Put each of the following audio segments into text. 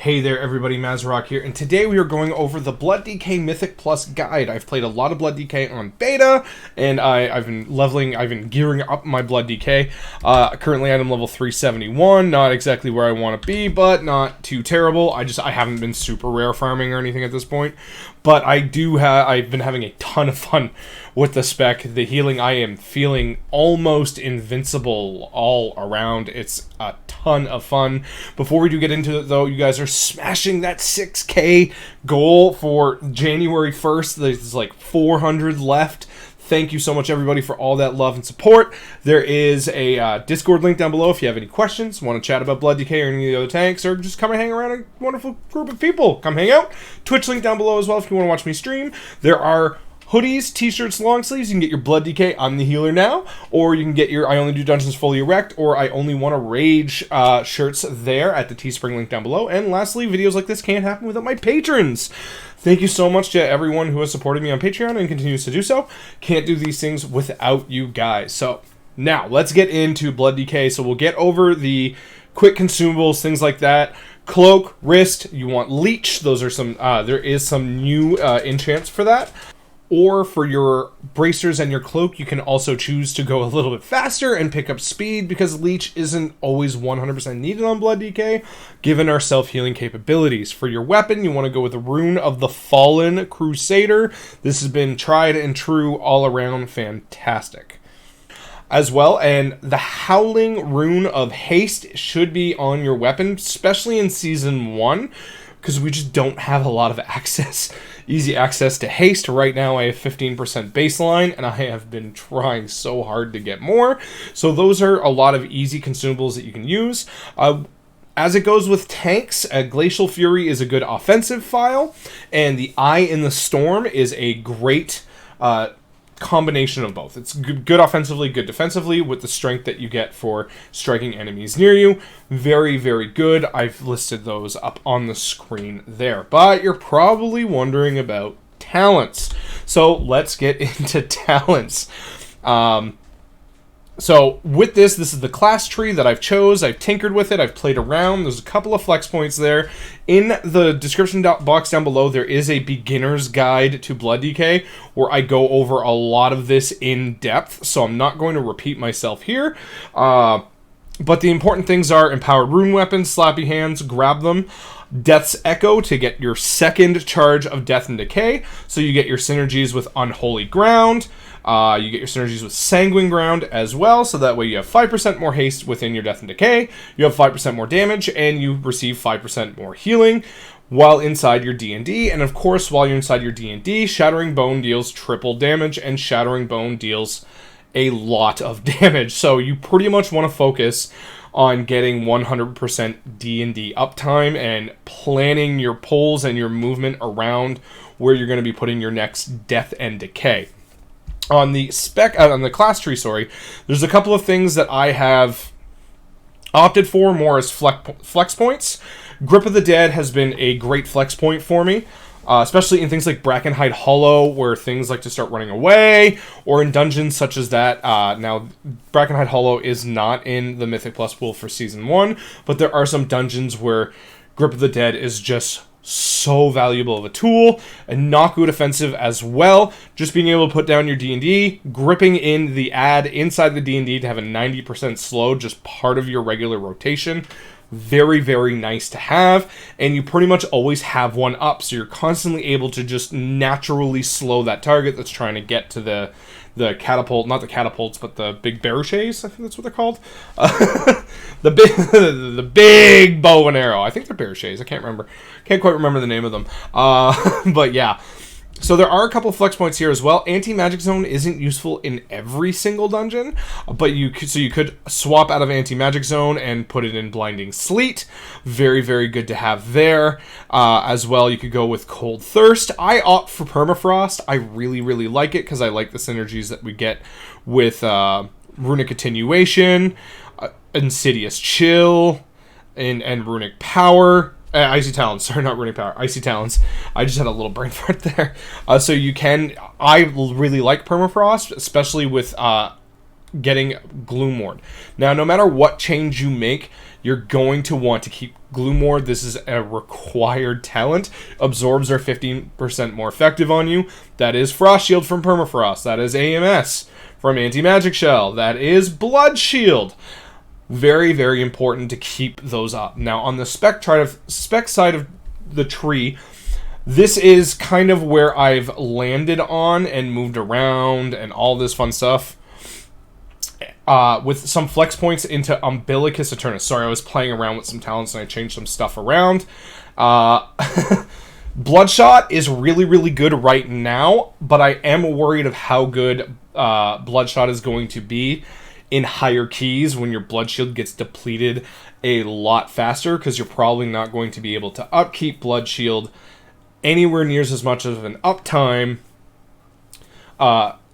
Hey there everybody, Mazrock here, and today we are going over the Blood DK Mythic Plus guide. I've played a lot of Blood DK on beta, and I've been gearing up my Blood DK. Currently I'm level 371, not exactly where I want to be, but not too terrible. I haven't been super rare farming or anything at this point, but I've been having a ton of fun with the spec. The healing, I am feeling almost invincible all around. It's a ton of fun. Before we do get into it though, you guys are smashing that 6K goal for January 1st. There's like 400 left. Thank you so much everybody for all that love and support. There is a Discord link down below if you have any questions, want to chat about Blood DK or any of the other tanks, or just come and hang around a wonderful group of people. Come hang out. Twitch link down below as well if you want to watch me stream. There are hoodies, t-shirts, long sleeves. You can get your Blood DK, I'm the healer now, or you can get your I only do dungeons fully erect, or I only want to rage shirts there at the Teespring link down below. And lastly, videos like this can't happen without my patrons. Thank you so much to everyone who has supported me on Patreon and continues to do so. Can't do these things without you guys. So now let's get into Blood DK. So we'll get over the quick consumables, things like that. Cloak, wrist, you want leech. Those are some, there is some new enchants for that. Or for your bracers and your cloak, you can also choose to go a little bit faster and pick up speed, because leech isn't always 100% needed on Blood DK, given our self-healing capabilities. For your weapon, you want to go with the Rune of the Fallen Crusader. This has been tried and true, all around fantastic. As well, and the Howling Rune of Haste should be on your weapon, especially in Season 1, because we just don't have a lot of easy access to haste. Right now I have 15% baseline, and I have been trying so hard to get more. So those are a lot of easy consumables that you can use. As it goes with tanks, Glacial Fury is a good offensive file, and the Eye in the Storm is a great combination of both. It's good offensively, good defensively, with the strength that you get for striking enemies near you. Very, very good. I've listed those up on the screen there. But you're probably wondering about talents. So let's get into talents. So with this is the class tree that I've chose. I've tinkered with it. I've played around. There's a couple of flex points there. In the description box down below, there is a beginner's guide to Blood DK where I go over a lot of this in depth. So I'm not going to repeat myself here. But the important things are Empowered Rune Weapons, Slappy Hands, grab them. Death's Echo to get your second charge of Death and Decay. So you get your synergies with Unholy Ground. You get your synergies with Sanguine Ground as well, so that way you have 5% more haste within your Death and Decay, you have 5% more damage, and you receive 5% more healing while inside your D&D. And of course, while you're inside your D&D, Shattering Bone deals triple damage, and Shattering Bone deals a lot of damage. So you pretty much want to focus on getting 100% D&D uptime and planning your pulls and your movement around where you're going to be putting your next Death and Decay. On the class tree, there's a couple of things that I have opted for more as flex points. Grip of the Dead has been a great flex point for me, especially in things like Brackenhide Hollow, where things like to start running away, or in dungeons such as that. Now, Brackenhide Hollow is not in the Mythic Plus pool for Season 1, but there are some dungeons where Grip of the Dead is just so valuable of a tool, and not good offensive as well. Just being able to put down your D&D, gripping in the ad inside the D&D to have a 90% slow, just part of your regular rotation. Very, very nice to have, and you pretty much always have one up, so you're constantly able to just naturally slow that target that's trying to get to the catapult, not the catapults, but the big baruchets, I think that's what they're called. the big bow and arrow. I think they're baruchets. I can't quite remember the name of them. But yeah. So there are a couple of flex points here as well. Anti-Magic Zone isn't useful in every single dungeon, but you could swap out of Anti-Magic Zone and put it in Blinding Sleet. Very, very good to have there. As well, you could go with Cold Thirst. I opt for Permafrost. I really, really like it because I like the synergies that we get with Runic Attenuation, Insidious Chill, and Runic Power. Icy Talons, sorry, not Runic Power. Icy Talons. I just had a little brain fart there. So you can... I really like Permafrost, especially with getting Gloomward. Now, no matter what change you make, you're going to want to keep Gloomord. This is a required talent. Absorbs are 15% more effective on you. That is Frost Shield from Permafrost. That is AMS from Anti-Magic Shell. That is Blood Shield. Very, very important to keep those up. Now, on the spec side of the tree, this is kind of where I've landed on and moved around and all this fun stuff. With some flex points into Umbilicus Eternus. Sorry, I was playing around with some talents and I changed some stuff around. Bloodshot is really, really good right now, but I am worried of how good Bloodshot is going to be in higher keys when your Blood Shield gets depleted a lot faster, because you're probably not going to be able to upkeep Blood Shield anywhere near as much of an uptime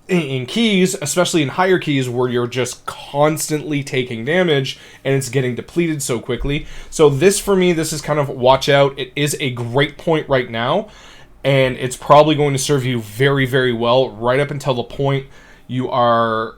in keys, especially in higher keys where you're just constantly taking damage and it's getting depleted so quickly. So this, for me, this is kind of watch out. It is a great point right now, and it's probably going to serve you very, very well right up until the point you are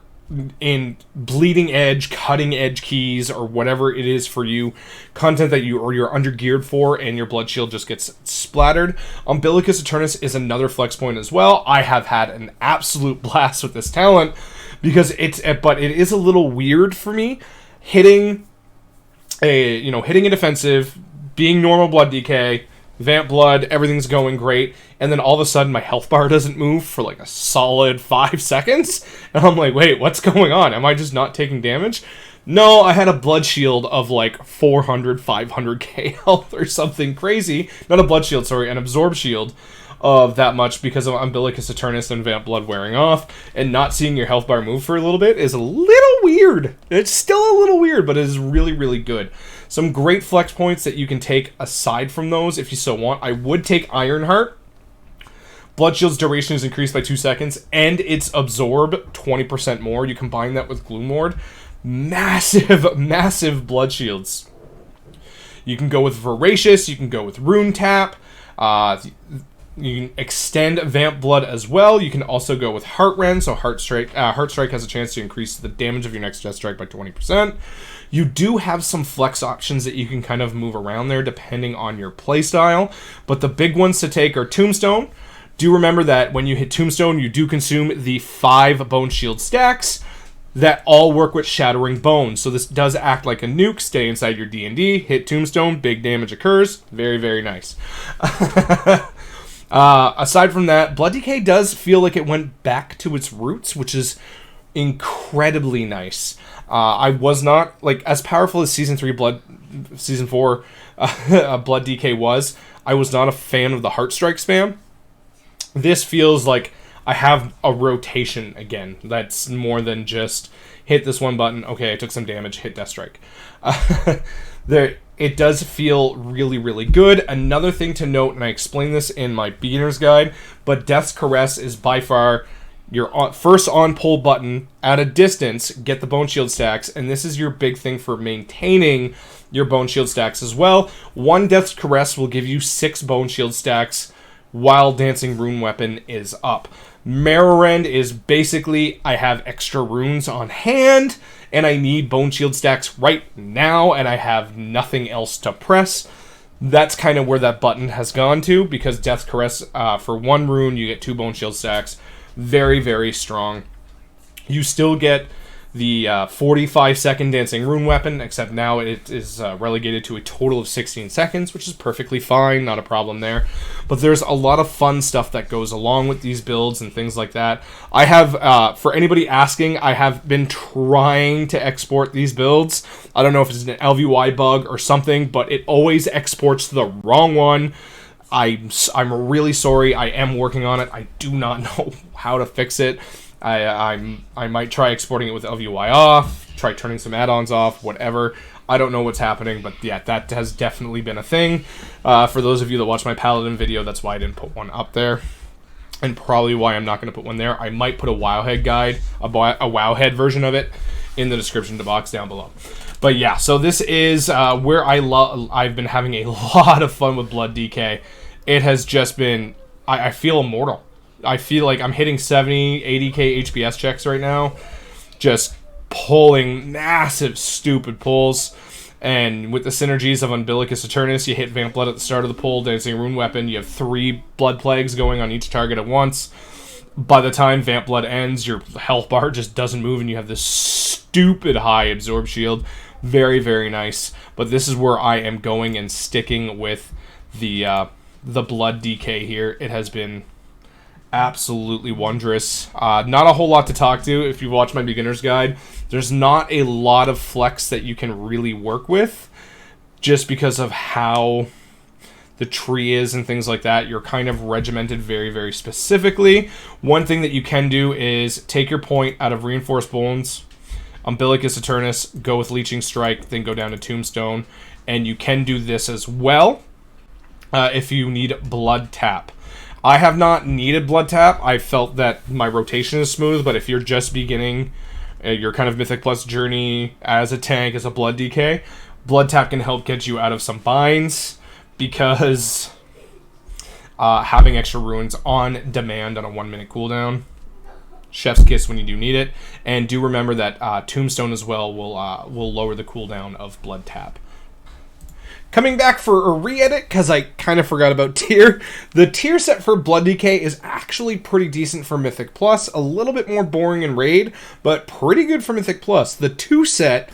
in bleeding edge, cutting edge keys, or whatever it is for you, content that you're under geared for, and your Blood Shield just gets splattered. Umbilicus Eternus is another flex point as well. I have had an absolute blast with this talent because but it is a little weird for me hitting a defensive, being normal blood DK, Vamp Blood, everything's going great, and then all of a sudden my health bar doesn't move for like a solid 5 seconds, and I'm like, wait, what's going on? Am I just not taking damage? No, I had a Blood Shield of like 400, 500k health or something crazy. Not a Blood Shield, sorry, an Absorb Shield of that much because of Umbilicus Eternus and Vamp Blood wearing off, and not seeing your health bar move for a little bit is a little weird. It's still a little weird, but it is really, really good. Some great flex points that you can take aside from those if you so want. I would take Ironheart. Blood Shield's duration is increased by 2 seconds, and its Absorb 20% more. You combine that with Gloomord. Massive, massive Blood Shields. You can go with Voracious. You can go with Rune Tap. You can extend Vamp Blood as well. You can also go with Heart Rend, so Heart Strike has a chance to increase the damage of your next Death Strike by 20%. You do have some flex options that you can kind of move around there depending on your playstyle, but the big ones to take are Tombstone. Do remember that when you hit Tombstone, you do consume the 5 Bone Shield stacks that all work with Shattering Bones. So this does act like a nuke. Stay inside your D&D, hit Tombstone, big damage occurs. Very, very nice. Aside from that, Blood DK does feel like it went back to its roots, which is incredibly nice. I was not, like, as powerful as Season 4 Blood DK was, I was not a fan of the Heart Strike spam. This feels like I have a rotation again. That's more than just hit this one button, okay, I took some damage, hit Death Strike. It does feel really, really good. Another thing to note, and I explained this in my beginner's guide, but Death's Caress is by far your first on-pull button at a distance, get the Bone Shield stacks, and this is your big thing for maintaining your Bone Shield stacks as well. 1 Death's Caress will give you 6 Bone Shield stacks while Dancing Rune Weapon is up. Marrow Rend is basically, I have extra runes on hand, and I need Bone Shield stacks right now, and I have nothing else to press. That's kind of where that button has gone to, because Death Caress, for 1 rune, you get 2 Bone Shield stacks. Very, very strong. You still get the 45-second Dancing Rune Weapon, except now it is relegated to a total of 16 seconds, which is perfectly fine, not a problem there. But there's a lot of fun stuff that goes along with these builds and things like that. I have, for anybody asking, I have been trying to export these builds. I don't know if it's an LVY bug or something, but it always exports the wrong one. I'm really sorry. I am working on it. I do not know how to fix it. I might try exporting it with LVY off, try turning some add-ons off, whatever. I don't know what's happening, but yeah, that has definitely been a thing. For those of you that watch my Paladin video, that's why I didn't put one up there, and probably why I'm not going to put one there. I might put a Wowhead guide, a Wowhead version of it, in the description box down below. But yeah, so this is where I've been having a lot of fun with Blood DK. It has just been, I feel immortal. I feel like I'm hitting 70, 80k HPS checks right now. Just pulling massive, stupid pulls. And with the synergies of Umbilicus Eternus, you hit Vamp Blood at the start of the pull, Dancing Rune Weapon, you have 3 Blood Plagues going on each target at once. By the time Vamp Blood ends, your health bar just doesn't move, and you have this stupid high Absorb Shield. Very, very nice. But this is where I am going and sticking with the Blood DK here. It has been absolutely wondrous. Not a whole lot to talk to if you watch my beginner's guide. There's not a lot of flex that you can really work with, just because of how the tree is and things like that. You're kind of regimented very, very specifically. One thing that you can do is take your point out of Reinforced Bones, Umbilicus Eternus, go with Leeching Strike, then go down to Tombstone. And you can do this as well if you need Blood Tap. I have not needed Blood Tap. I felt that my rotation is smooth, but if you're just beginning your kind of Mythic Plus journey as a tank, as a Blood DK, Blood Tap can help get you out of some binds, because having extra runes on demand on a 1-minute cooldown, chef's kiss when you do need it. And do remember that Tombstone as well will lower the cooldown of Blood Tap. Coming back for a re-edit, because I kind of forgot about tier. The tier set for Blood DK is actually pretty decent for Mythic Plus. A little bit more boring in Raid, but pretty good for Mythic Plus. The 2 set,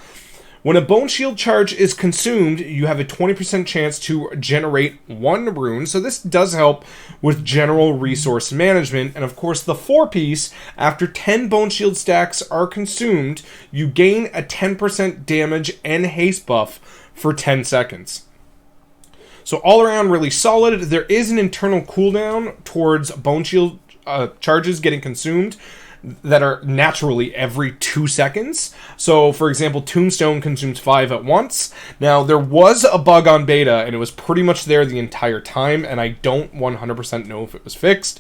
when a Bone Shield charge is consumed, you have a 20% chance to generate 1 rune. So this does help with general resource management. And of course, the 4-piece, after 10 Bone Shield stacks are consumed, you gain a 10% damage and haste buff for 10 seconds. So all around really solid. There is an internal cooldown towards Bone Shield charges getting consumed that are naturally every 2 seconds. So, for example, Tombstone consumes 5 at once. Now, there was a bug on beta, and it was pretty much there the entire time, and I don't 100% know if it was fixed,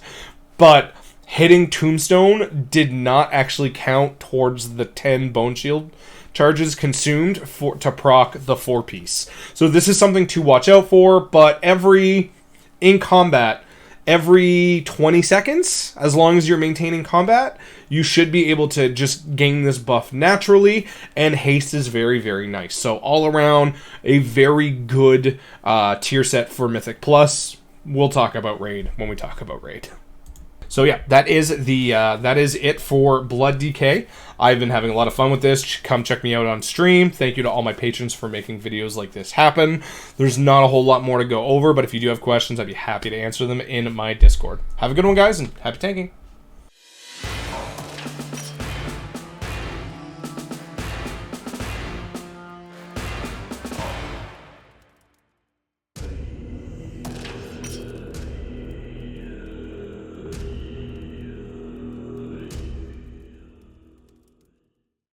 but hitting Tombstone did not actually count towards the 10 Bone Shield charges consumed to proc the 4-piece. So this is something to watch out for, but in combat, every 20 seconds, as long as you're maintaining combat, you should be able to just gain this buff naturally, and haste is very, very nice. So all around, a very good tier set for Mythic Plus. We'll talk about Raid when we talk about Raid. So yeah, that is it for Blood DK. I've been having a lot of fun with this. Come check me out on stream. Thank you to all my patrons for making videos like this happen. There's not a whole lot more to go over, but if you do have questions, I'd be happy to answer them in my Discord. Have a good one, guys, and happy tanking.